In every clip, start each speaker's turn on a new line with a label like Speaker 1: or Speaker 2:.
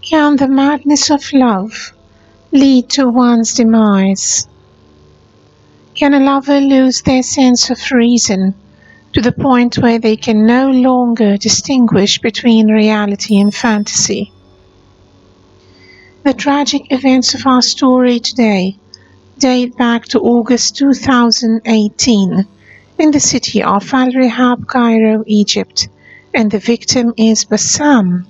Speaker 1: Can the madness of love lead to one's demise? Can a lover lose their sense of reason to the point where they can no longer distinguish between reality and fantasy? The tragic events of our story today date back to August 2018 in the city of Al Rihab, Cairo, Egypt, and the victim is Bassam,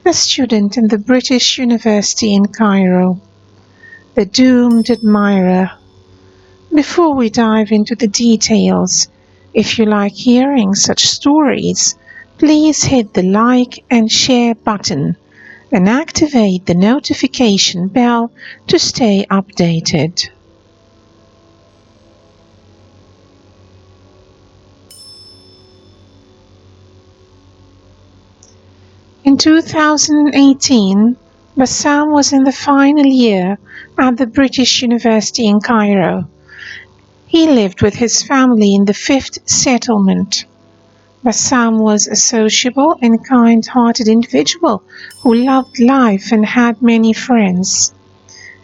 Speaker 1: a student in the British University in Cairo, the doomed admirer. Before we dive into the details, if you like hearing such stories, please hit the like and share button and activate the notification bell to stay updated. In 2018, Bassam was in the final year at the British University in Cairo. He lived with his family in the Fifth Settlement. Bassam was a sociable and kind-hearted individual who loved life and had many friends.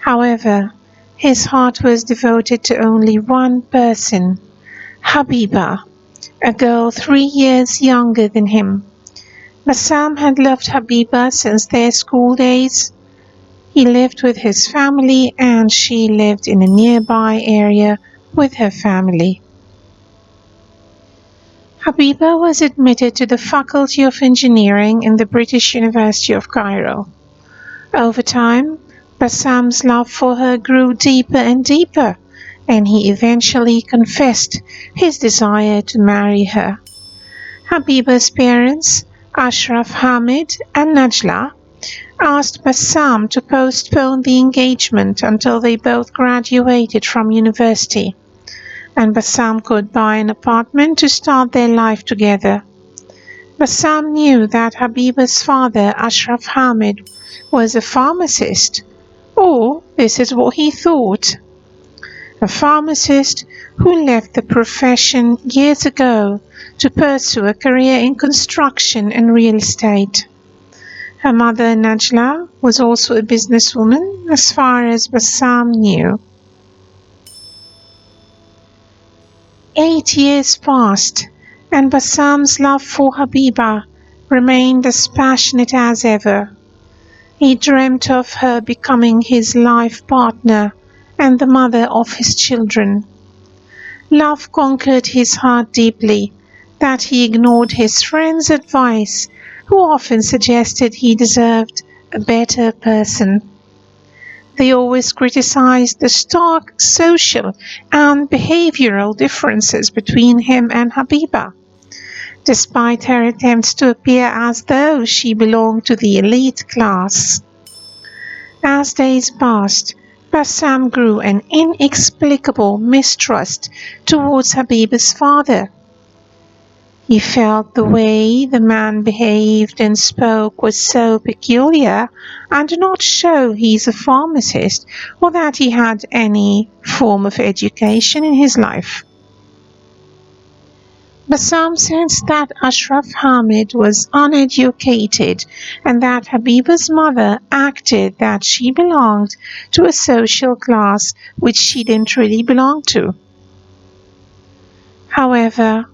Speaker 1: However, his heart was devoted to only one person, Habiba, a girl 3 years younger than him. Bassam had loved Habiba since their school days. He lived with his family and she lived in a nearby area with her family. Habiba was admitted to the Faculty of Engineering in the British University of Cairo. Over time, Bassam's love for her grew deeper and deeper, and he eventually confessed his desire to marry her. Habiba's parents, Ashraf Hamid and Najla, asked Bassam to postpone the engagement until they both graduated from university, and Bassam could buy an apartment to start their life together. Bassam knew that Habiba's father, Ashraf Hamid, was a pharmacist, or this is what he thought. A pharmacist who left the profession years ago to pursue a career in construction and real estate. Her mother, Najla, was also a businesswoman as far as Bassam knew. 8 years passed, and Bassam's love for Habiba remained as passionate as ever. He dreamt of her becoming his life partner and the mother of his children. Love conquered his heart deeply that he ignored his friends' advice, who often suggested he deserved a better person. They always criticized the stark social and behavioral differences between him and Habiba, despite her attempts to appear as though she belonged to the elite class. As days passed, Bassam grew an inexplicable mistrust towards Habiba's father. He felt the way the man behaved and spoke was so peculiar and did not show he's a pharmacist or that he had any form of education in his life. Bassam sensed that Ashraf Hamid was uneducated and that Habiba's mother acted that she belonged to a social class which she didn't really belong to. However,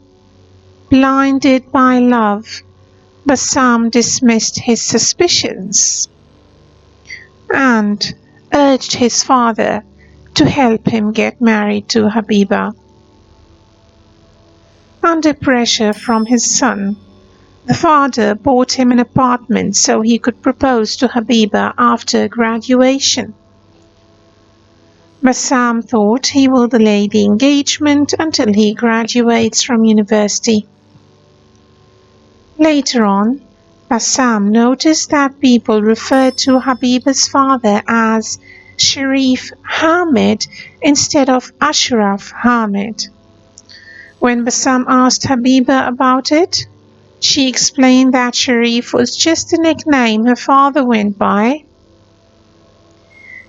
Speaker 1: blinded by love, Bassam dismissed his suspicions and urged his father to help him get married to Habiba. Under pressure from his son, the father bought him an apartment so he could propose to Habiba after graduation. Bassam thought he will delay the engagement until he graduates from university. Later on, Bassam noticed that people referred to Habiba's father as Sharif Hamid instead of Ashraf Hamid. When Bassam asked Habiba about it, she explained that Sharif was just a nickname her father went by.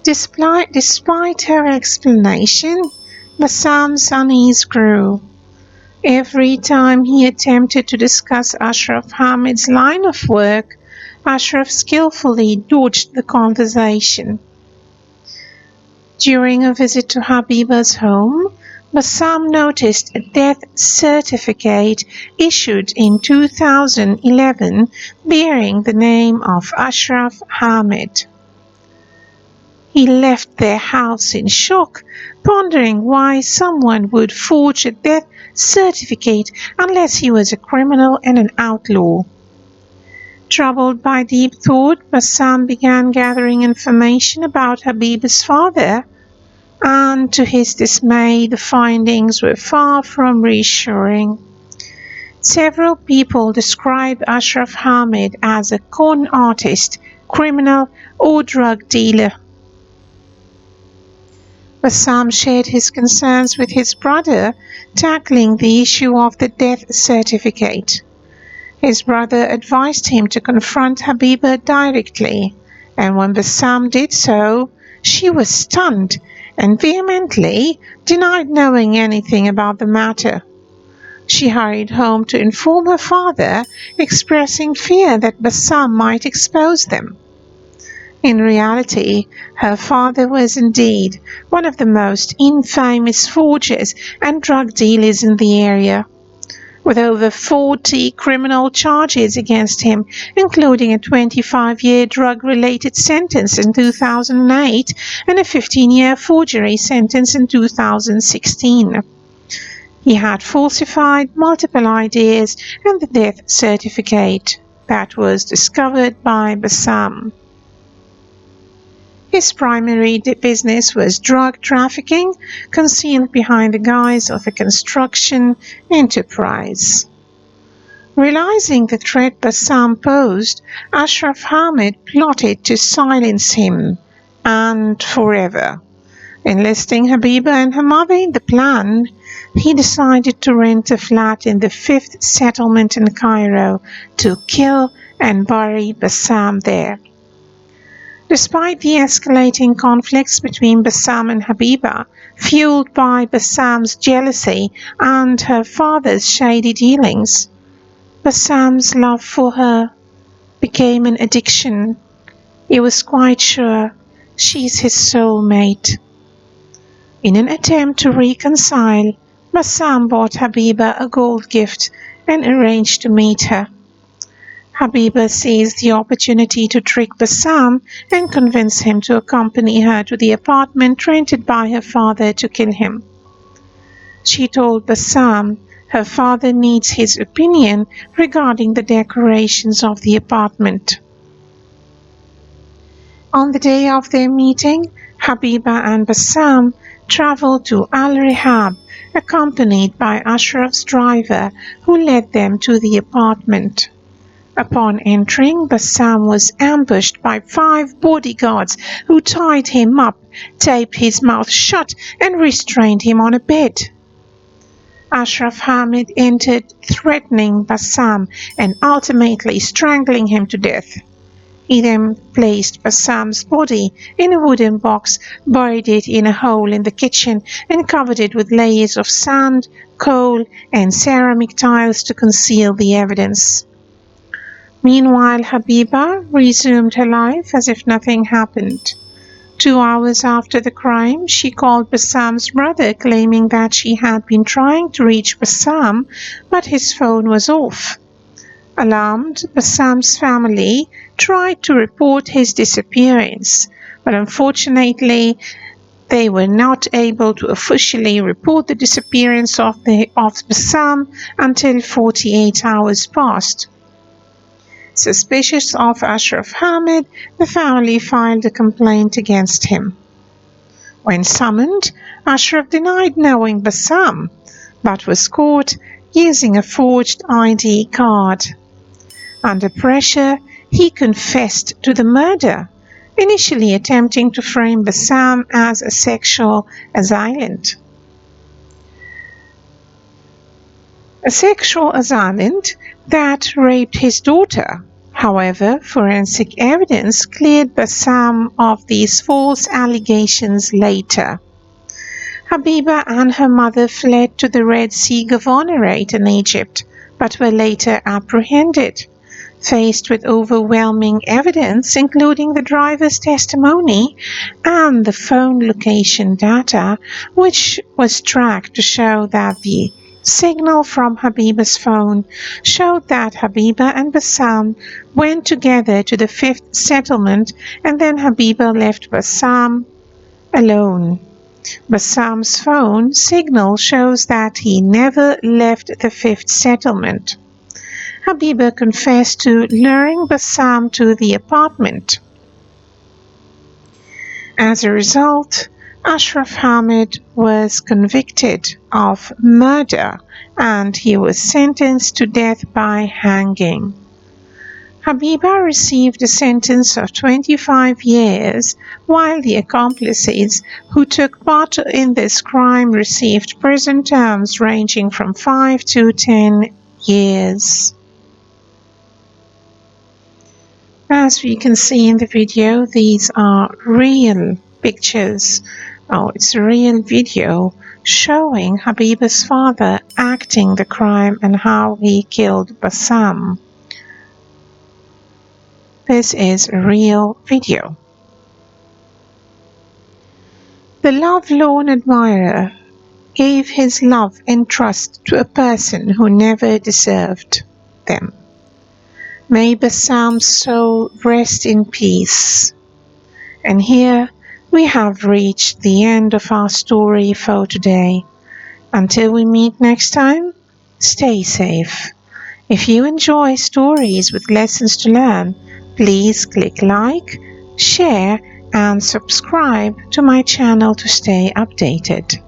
Speaker 1: Despite her explanation, Bassam's unease grew. Every time he attempted to discuss Ashraf Hamid's line of work, Ashraf skillfully dodged the conversation. During a visit to Habiba's home, Bassam noticed a death certificate issued in 2011 bearing the name of Ashraf Hamid. He left their house in shock, pondering why someone would forge a death certificate unless he was a criminal and an outlaw. Troubled by deep thought, Bassam began gathering information about Habiba's father, and to his dismay, the findings were far from reassuring. Several people describe Ashraf Hamid as a con artist, criminal, or drug dealer. Bassam shared his concerns with his brother, tackling the issue of the death certificate. His brother advised him to confront Habiba directly, and when Bassam did so, she was stunned and vehemently denied knowing anything about the matter. She hurried home to inform her father, expressing fear that Bassam might expose them. In reality, her father was indeed one of the most infamous forgers and drug dealers in the area, with over 40 criminal charges against him, including a 25-year drug-related sentence in 2008 and a 15-year forgery sentence in 2016. He had falsified multiple IDs and the death certificate that was discovered by Bassam. His primary business was drug trafficking, concealed behind the guise of a construction enterprise. Realizing the threat Bassam posed, Ashraf Hamid plotted to silence him, and forever. Enlisting Habiba and her mother in the plan, he decided to rent a flat in the 5th settlement in Cairo to kill and bury Bassam there. Despite the escalating conflicts between Bassam and Habiba, fueled by Bassam's jealousy and her father's shady dealings, Bassam's love for her became an addiction. He was quite sure she's his soulmate. In an attempt to reconcile, Bassam bought Habiba a gold gift and arranged to meet her. Habiba seized the opportunity to trick Bassam and convince him to accompany her to the apartment rented by her father to kill him. She told Bassam her father needs his opinion regarding the decorations of the apartment. On the day of their meeting, Habiba and Bassam traveled to Al-Rihab, accompanied by Ashraf's driver, who led them to the apartment. Upon entering, Bassam was ambushed by 5 bodyguards who tied him up, taped his mouth shut, and restrained him on a bed. Ashraf Hamid entered, threatening Bassam and ultimately strangling him to death. He then placed Bassam's body in a wooden box, buried it in a hole in the kitchen, and covered it with layers of sand, coal, and ceramic tiles to conceal the evidence. Meanwhile, Habiba resumed her life as if nothing happened. 2 hours after the crime, she called Bassam's brother, claiming that she had been trying to reach Bassam, but his phone was off. Alarmed, Bassam's family tried to report his disappearance, but unfortunately, they were not able to officially report the disappearance of Bassam until 48 hours passed. Suspicious of Ashraf Hamid, the family filed a complaint against him. When summoned, Ashraf denied knowing Bassam, but was caught using a forged ID card. Under pressure, he confessed to the murder, initially attempting to frame Bassam as a sexual assailant. A sexual assailant that raped his daughter. However, forensic evidence cleared Bassam of these false allegations later. Habiba and her mother fled to the Red Sea Governorate in Egypt, but were later apprehended. Faced with overwhelming evidence, including the driver's testimony and the phone location data, which was tracked to show that the signal from Habiba's phone showed that Habiba and Bassam went together to the fifth settlement, and then Habiba left Bassam alone. Bassam's phone signal shows that he never left the fifth settlement. Habiba confessed to luring Bassam to the apartment. As a result, Ashraf Hamid was convicted of murder and he was sentenced to death by hanging. Habiba received a sentence of 25 years, while the accomplices who took part in this crime received prison terms ranging from 5 to 10 years. As we can see in the video, these are real pictures. It's a real video showing Habiba's father acting the crime and how he killed Bassam. This is a real video. The love-lorn admirer gave his love and trust to a person who never deserved them. May Bassam's soul rest in peace. And here we have reached the end of our story for today. Until we meet next time, stay safe. If you enjoy stories with lessons to learn, please click like, share, and subscribe to my channel to stay updated.